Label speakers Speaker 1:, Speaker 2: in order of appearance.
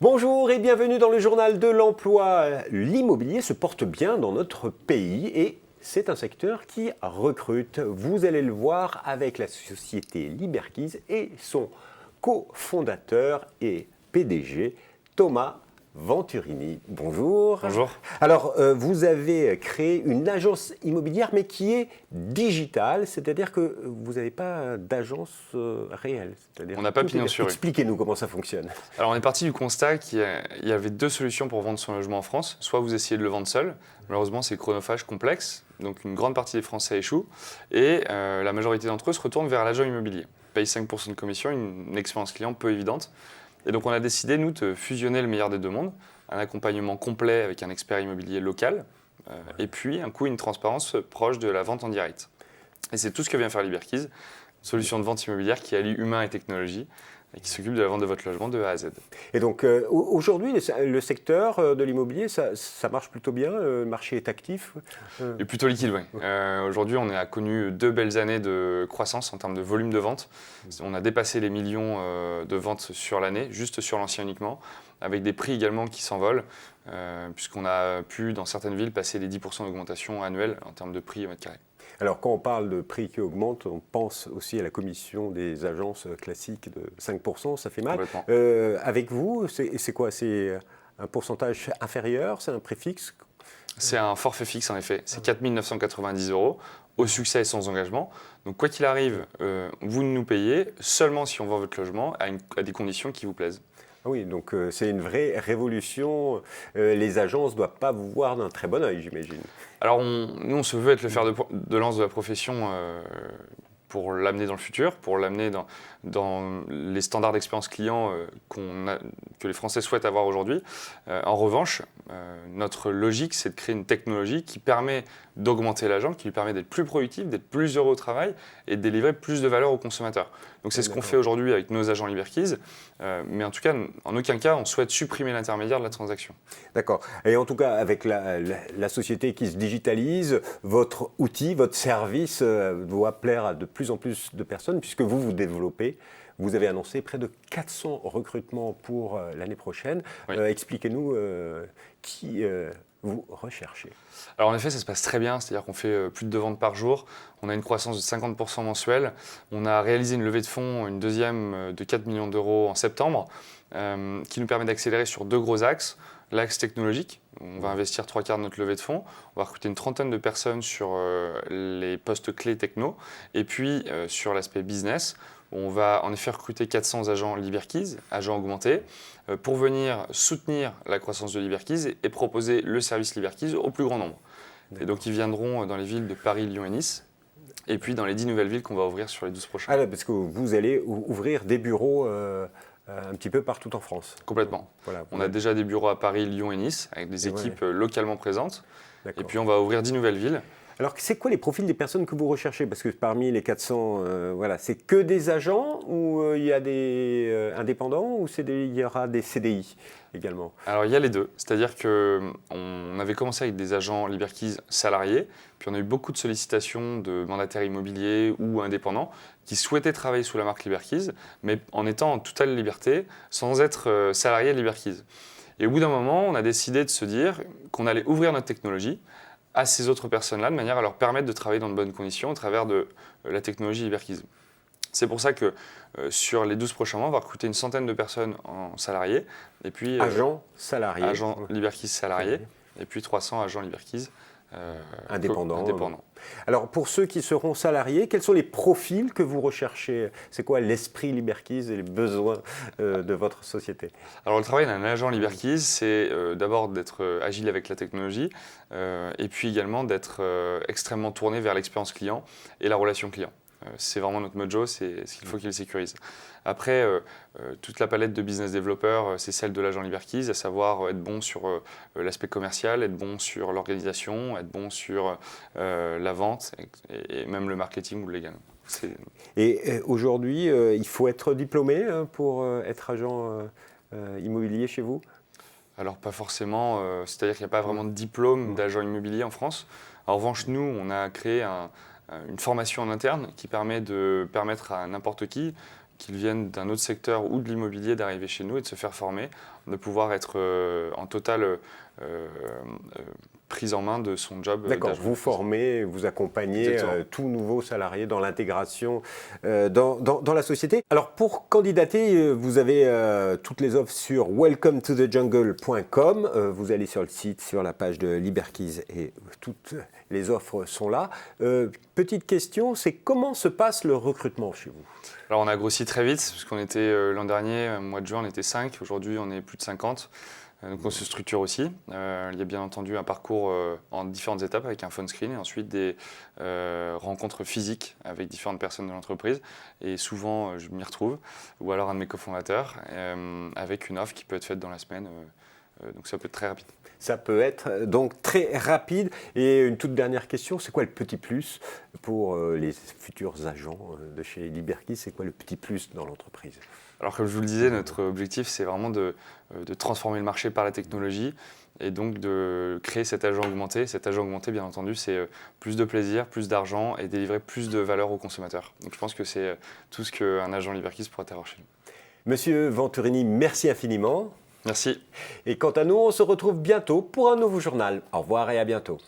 Speaker 1: Bonjour et bienvenue dans le journal de l'emploi. L'immobilier se porte bien dans notre pays et c'est un secteur qui recrute. Vous allez le voir avec la société Liberkeys et son cofondateur et PDG Thomas Venturini. Bonjour.
Speaker 2: Bonjour.
Speaker 1: Alors, vous avez créé une agence immobilière, mais qui est digitale, c'est-à-dire que vous n'avez pas d'agence réelle.
Speaker 2: On n'a pas pignon sur rue.
Speaker 1: Expliquez-nous comment ça fonctionne.
Speaker 2: Alors, on est parti du constat qu'il y avait deux solutions pour vendre son logement en France. Soit vous essayez de le vendre seul. Malheureusement, c'est chronophage, complexe. Donc, une grande partie des Français échouent. Et la majorité d'entre eux se retournent vers l'agent immobilier. Paye 5% de commission, une expérience client peu évidente. Et donc, on a décidé, nous, de fusionner le meilleur des deux mondes. Un accompagnement complet avec un expert immobilier local. Et puis, un coût et une transparence proche de la vente en direct. Et c'est tout ce que vient faire Liberkeys. Solution de vente immobilière qui allie humain et technologie et qui s'occupe de la vente de votre logement de A à Z.
Speaker 1: Et donc aujourd'hui, le secteur de l'immobilier, ça marche plutôt bien, le marché est actif.
Speaker 2: Et plutôt liquide, oui. Aujourd'hui, on a connu 2 belles années de croissance en termes de volume de vente. On a dépassé les millions de ventes sur l'année, juste sur l'ancien uniquement, avec des prix également qui s'envolent, puisqu'on a pu, dans certaines villes, passer les 10% d'augmentation annuelle en termes de prix au mètre carré.
Speaker 1: Alors quand on parle de prix qui augmentent, on pense aussi à la commission des agences classiques de 5%, ça fait mal. Avec vous, c'est quoi? C'est un pourcentage inférieur? C'est un prix fixe?
Speaker 2: C'est un forfait fixe en effet, c'est 4 990 € au succès et sans engagement. Donc quoi qu'il arrive, vous nous payez seulement si on vend votre logement à des conditions qui vous plaisent.
Speaker 1: Ah oui, donc c'est une vraie révolution. Les agences ne doivent pas vous voir d'un très bon œil, j'imagine.
Speaker 2: Alors nous, on se veut être le fer de lance de la profession pour l'amener dans le futur, pour l'amener dans les standards d'expérience client que les Français souhaitent avoir aujourd'hui. En revanche, notre logique, c'est de créer une technologie qui permet d'augmenter l'agent, qui lui permet d'être plus productif, d'être plus heureux au travail et de délivrer plus de valeur aux consommateurs. Donc c'est ce qu'on fait aujourd'hui avec nos agents Liberkeys, mais en tout cas, en aucun cas, on souhaite supprimer l'intermédiaire de la transaction.
Speaker 1: D'accord. Et en tout cas, avec la société qui se digitalise, votre outil, votre service doit plaire à de plus en plus de personnes puisque vous développez. Vous avez annoncé près de 400 recrutements pour l'année prochaine. Oui. Expliquez-nous qui vous recherchez.
Speaker 2: Alors en effet, ça se passe très bien, c'est-à-dire qu'on fait plus de 2 ventes par jour. On a une croissance de 50% mensuelle. On a réalisé une levée de fonds, une deuxième de 4 millions d'euros en septembre, qui nous permet d'accélérer sur 2 gros axes. L'axe technologique, on va investir 3/4 de notre levée de fonds. On va recruter une trentaine de personnes sur les postes clés techno. Et puis sur l'aspect business, on va en effet recruter 400 agents Liberkeys, agents augmentés, pour venir soutenir la croissance de Liberkeys et proposer le service Liberkeys au plus grand nombre. Et donc ils viendront dans les villes de Paris, Lyon et Nice, et puis dans les 10 nouvelles villes qu'on va ouvrir sur les 12 prochains.
Speaker 1: Ah là, parce que vous allez ouvrir des bureaux un petit peu partout en France.
Speaker 2: Complètement. Voilà, on a déjà des bureaux à Paris, Lyon et Nice, avec des équipes localement présentes. Et puis on va ouvrir 10 nouvelles villes.
Speaker 1: Alors, c'est quoi les profils des personnes que vous recherchez? Parce que parmi les 400, c'est que des agents ou il y a des indépendants ou il y aura des CDI également?
Speaker 2: Alors, il y a les deux. C'est-à-dire qu'on avait commencé avec des agents Liberkeys salariés, puis on a eu beaucoup de sollicitations de mandataires immobiliers ou indépendants qui souhaitaient travailler sous la marque Liberkeys, mais en étant en totale liberté, sans être salariés Liberkeys. Et au bout d'un moment, on a décidé de se dire qu'on allait ouvrir notre technologie à ces autres personnes-là, de manière à leur permettre de travailler dans de bonnes conditions au travers de la technologie Liberkeys. C'est pour ça que sur les 12 prochains mois, on va recruter une centaine de personnes en salariés. Et puis,
Speaker 1: agents salariés.
Speaker 2: Agents Liberkeys salariés. Et puis 300 agents Liberkeys
Speaker 1: indépendants.
Speaker 2: Alors
Speaker 1: pour ceux qui seront salariés, quels sont les profils que vous recherchez? C'est quoi l'esprit Liberkeys et les besoins de votre société?
Speaker 2: Alors le travail d'un agent Liberkeys, c'est d'abord d'être agile avec la technologie et puis également d'être extrêmement tourné vers l'expérience client et la relation client. C'est vraiment notre mojo, c'est ce qu'il faut qu'il sécurise. Après, toute la palette de business développeurs, c'est celle de l'agent Liberkeys, à savoir être bon sur l'aspect commercial, être bon sur l'organisation, être bon sur la vente et même le marketing ou le légal.
Speaker 1: Et aujourd'hui, il faut être diplômé pour être agent immobilier chez vous?
Speaker 2: Alors pas forcément, c'est-à-dire qu'il n'y a pas vraiment de diplôme d'agent immobilier en France. En revanche, nous, on a créé une formation en interne qui permet de permettre à n'importe qui qu'ils viennent d'un autre secteur ou de l'immobilier, d'arriver chez nous et de se faire former, de pouvoir être en totale prise en main de son job.
Speaker 1: D'accord, vous formez, vous accompagnez tout nouveau salarié dans l'intégration dans la société. Alors pour candidater, vous avez toutes les offres sur welcometothejungle.com. Vous allez sur le site, sur la page de Liberkeys et toutes les offres sont là. Petite question, c'est comment se passe le recrutement chez vous?
Speaker 2: Alors on a grossi très vite, parce qu'on était l'an dernier, au mois de juin, on était 5, aujourd'hui on est plus de 50. Donc on se structure aussi. Il y a bien entendu un parcours en différentes étapes avec un phone screen et ensuite des rencontres physiques avec différentes personnes de l'entreprise. Et souvent, je m'y retrouve, ou alors un de mes cofondateurs, avec une offre qui peut être faite dans la semaine. Donc ça peut être très rapide.
Speaker 1: Ça peut être donc très rapide. Et une toute dernière question, c'est quoi le petit plus pour les futurs agents de chez Liberkeys? C'est quoi le petit plus dans l'entreprise?
Speaker 2: Alors comme je vous le disais, notre objectif c'est vraiment de transformer le marché par la technologie et donc de créer cet agent augmenté. Cet agent augmenté, bien entendu, c'est plus de plaisir, plus d'argent et délivrer plus de valeur aux consommateurs. Donc je pense que c'est tout ce qu'un agent Liberkeys pourrait avoir chez nous.
Speaker 1: Monsieur Venturini, merci infiniment.
Speaker 2: Merci.
Speaker 1: Et quant à nous, on se retrouve bientôt pour un nouveau journal. Au revoir et à bientôt.